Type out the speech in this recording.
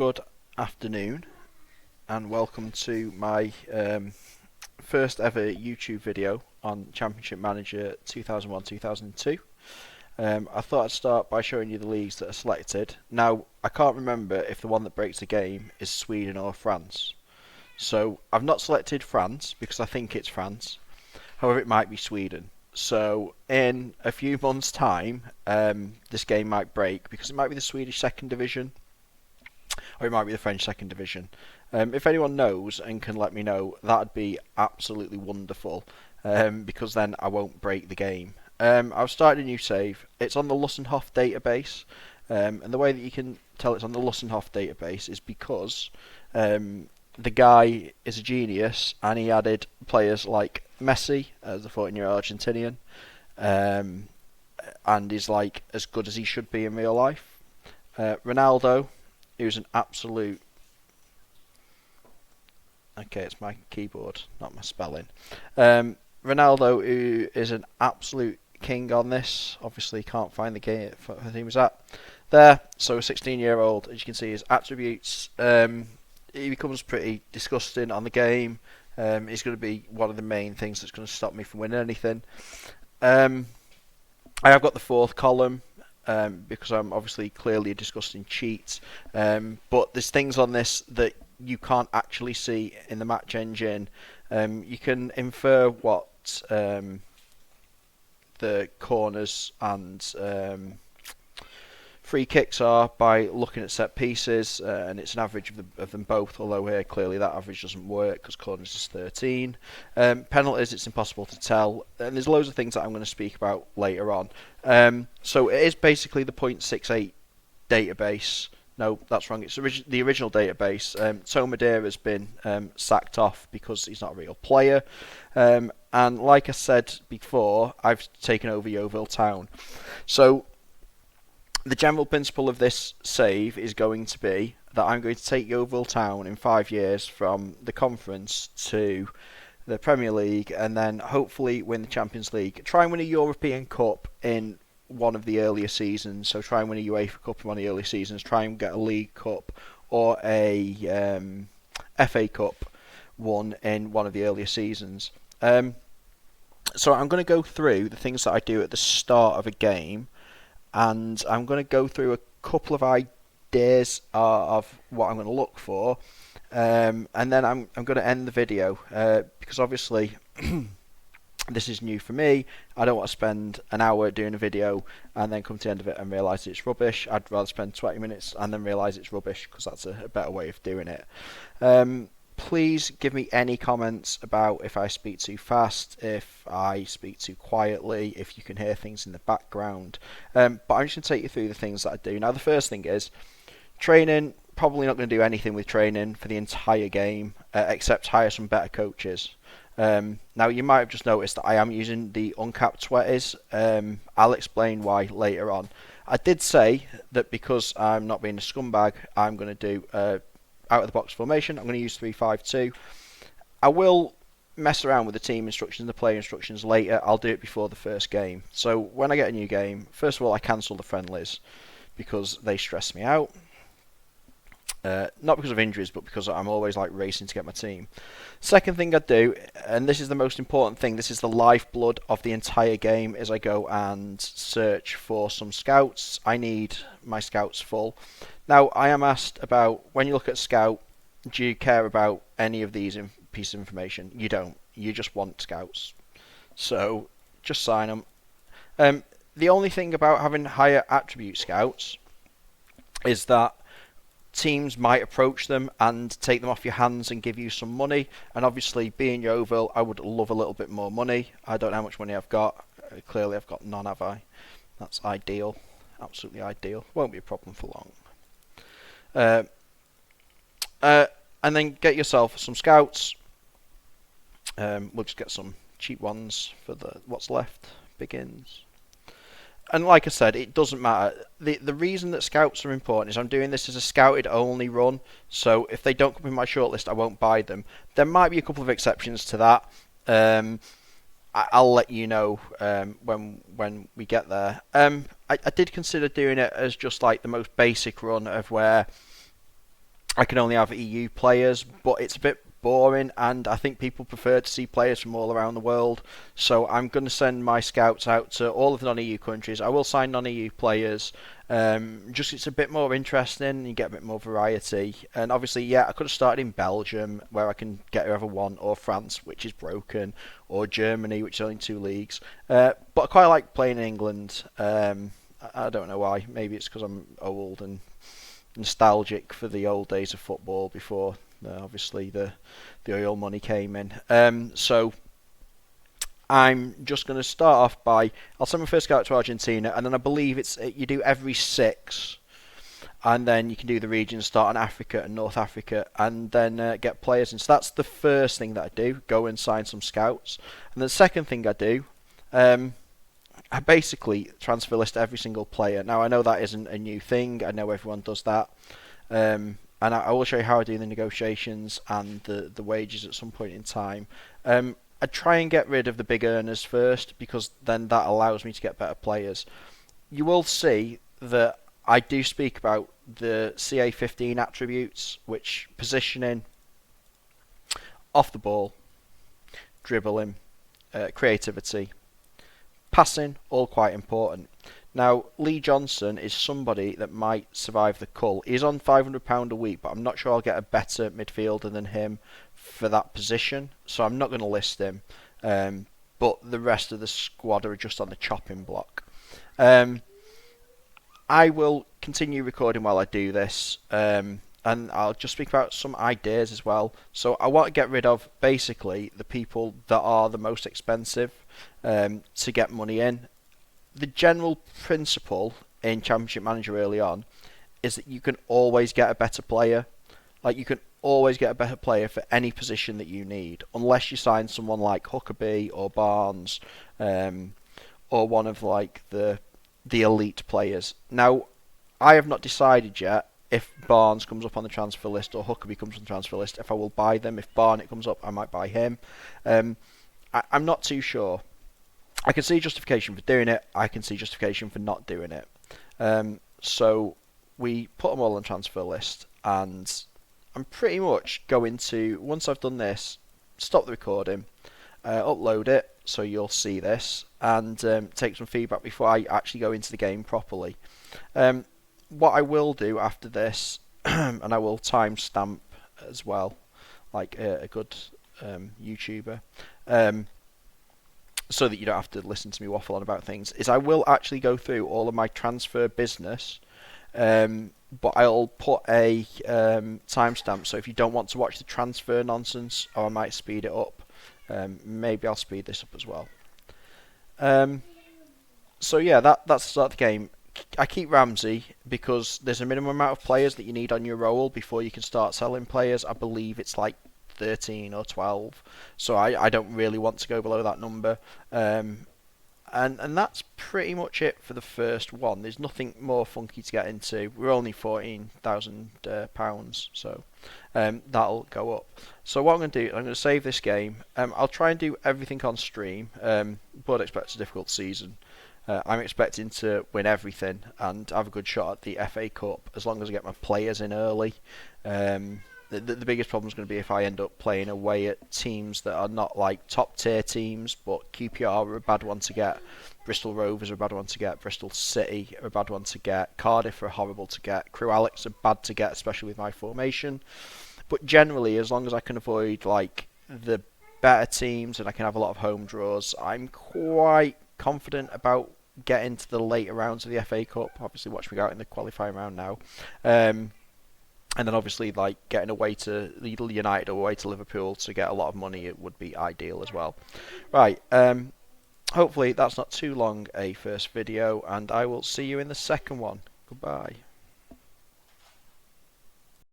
Good afternoon and welcome to my first ever YouTube video on Championship Manager 2001-2002. I thought I'd start by showing you the leagues that are selected. Now, I can't remember if the one that breaks the game is Sweden or France. So, I've not selected France because I think it's France. However, it might be Sweden. So, in a few months' time, this game might break because it might be the Swedish second division or it might be the French second division. If anyone knows and can let me know, that'd be absolutely wonderful because then I won't break the game. I've started a new save. It's on the Lussenhoff database, and the way that you can tell it's on the Lussenhoff database is because the guy is a genius and he added players like Messi as the 14-year-old Argentinian, and is like as good as he should be in real life. Ronaldo, who's an absolute... Okay, it's my keyboard, not my spelling. Ronaldo, who is an absolute king on this. Obviously, can't find the game where he was at. There, so a 16-year-old, as you can see, his attributes. He becomes pretty disgusting on the game. He's going to be one of the main things that's going to stop me from winning anything. I have got the fourth column. Because I'm obviously clearly a disgusting cheat, but there's things on this that you can't actually see in the match engine. You can infer what the corners and free kicks are by looking at set pieces, and it's an average of them both, although here clearly that average doesn't work because corners is 13. Penalties, it's impossible to tell, and there's loads of things that I'm going to speak about later on. So it is basically the .68 database. No, that's wrong. It's the original database. Tom Madeira has been sacked off because he's not a real player. And like I said before, I've taken over Yeovil Town. So the general principle of this save is going to be that I'm going to take Yeovil Town in 5 years from the conference to the Premier League and then hopefully win the Champions League. Try and win a European Cup in one of the earlier seasons. So try and win a UEFA Cup in one of the earlier seasons. Try and get a League Cup or a FA Cup won in one of the earlier seasons. So I'm going to go through the things that I do at the start of a game, and I'm going to go through a couple of ideas of what I'm going to look for, and then I'm going to end the video because obviously this is new for me. I don't want to spend an hour doing a video and then come to the end of it and realise it's rubbish. I'd rather spend 20 minutes and then realise it's rubbish because that's a better way of doing it. Please give me any comments about if I speak too fast, if I speak too quietly, if you can hear things in the background. But I'm just going to take you through the things that I do. Now, the first thing is training. Probably not going to do anything with training for the entire game except hire some better coaches. Now, you might have just noticed that I am using the uncapped sweaties. I'll explain why later on. I did say that because I'm not being a scumbag, I'm going to do out-of-the-box formation. I'm going to use 3-5-2. I will mess around with the team instructions and the player instructions later. I'll do it before the first game. So when I get a new game, first of all, I cancel the friendlies because they stress me out. Not because of injuries, but because I'm always like racing to get my team. Second thing I do, and this is the most important thing, this is the lifeblood of the entire game, is I go and search for some scouts. I need my scouts full. Now, I am asked about, when you look at scout, do you care about any of these pieces of information? You don't. You just want scouts. So, just sign them. The only thing about having higher attribute scouts is that teams might approach them and take them off your hands and give you some money. And obviously, being Yeovil, I would love a little bit more money. I don't know how much money I've got. Clearly, I've got none, have I? That's ideal. Absolutely ideal. Won't be a problem for long. And then get yourself some scouts. We'll just get some cheap ones for what's left. Begins. And like I said, it doesn't matter. The reason that scouts are important is I'm doing this as a scouted only run. So if they don't come in my shortlist, I won't buy them. There might be a couple of exceptions to that. I'll let you know when we get there. I did consider doing it as just like the most basic run of where I can only have EU players, but it's a bit boring, and I think people prefer to see players from all around the world. So I'm going to send my scouts out to all of the non-EU countries. I will sign non-EU players. Just it's a bit more interesting. You get a bit more variety, and obviously, yeah, I could have started in Belgium, where I can get whoever I want, or France, which is broken, or Germany, which is only 2 leagues. But I quite like playing in England. I don't know why. Maybe it's because I'm old and nostalgic for the old days of football before obviously the oil money came in. So I'm just going to start off by I'll send my first scout to Argentina, and then I believe it's you do every 6, and then you can do the regions, start in Africa and North Africa, and then get players. And so that's the first thing that I do: go and sign some scouts. And the second thing I do. I basically transfer list every single player. Now I know that isn't a new thing. I know everyone does that, and I will show you how I do the negotiations and the wages at some point in time. I try and get rid of the big earners first, because then that allows me to get better players. You will see that I do speak about the CA15 attributes, which positioning, off the ball, dribbling, creativity, passing, all quite important. Now, Lee Johnson is somebody that might survive the cull. He's on £500 a week, but I'm not sure I'll get a better midfielder than him for that position, so I'm not going to list him. But the rest of the squad are just on the chopping block. I will continue recording while I do this, and I'll just speak about some ideas as well. So I want to get rid of basically the people that are the most expensive to get money in. The general principle in Championship Manager early on is that you can always get a better player. Like, you can always get a better player for any position that you need, unless you sign someone like Huckabee or Barnes, or one of like the elite players. Now, I have not decided yet if Barnes comes up on the transfer list or Huckabee comes on the transfer list, if I will buy them. If Barnett comes up, I might buy him. I'm not too sure. I can see justification for doing it. I can see justification for not doing it. So we put them all on the transfer list, and I'm pretty much going to, once I've done this, stop the recording, upload it, so you'll see this, and take some feedback before I actually go into the game properly. What I will do after this, and I will timestamp as well, like a good YouTuber, so that you don't have to listen to me waffle on about things, is I will actually go through all of my transfer business, but I'll put a timestamp, so if you don't want to watch the transfer nonsense, or I might speed it up, maybe I'll speed this up as well. So yeah, that's the start of the game. I keep Ramsey because there's a minimum amount of players that you need on your roll before you can start selling players. I believe it's like 13 or 12, so I don't really want to go below that number. And that's pretty much it for the first one. There's nothing more funky to get into. We're only £14,000, so that'll go up. So what I'm going to do, I'm going to save this game. I'll try and do everything on stream, but expect a difficult season. I'm expecting to win everything and have a good shot at the FA Cup, as long as I get my players in early. The biggest problem is going to be if I end up playing away at teams that are not like top tier teams, but QPR are a bad one to get, Bristol Rovers are a bad one to get, Bristol City are a bad one to get, Cardiff are horrible to get, Crew Alex are bad to get, especially with my formation. But generally, as long as I can avoid like the better teams and I can have a lot of home draws, I'm quite confident about getting to the later rounds of the FA Cup. Obviously, watch me go out in the qualifying round now. And then obviously, like, getting away to United or away to Liverpool to get a lot of money, it would be ideal as well. Right, hopefully that's not too long a first video, and I will see you in the second one. Goodbye.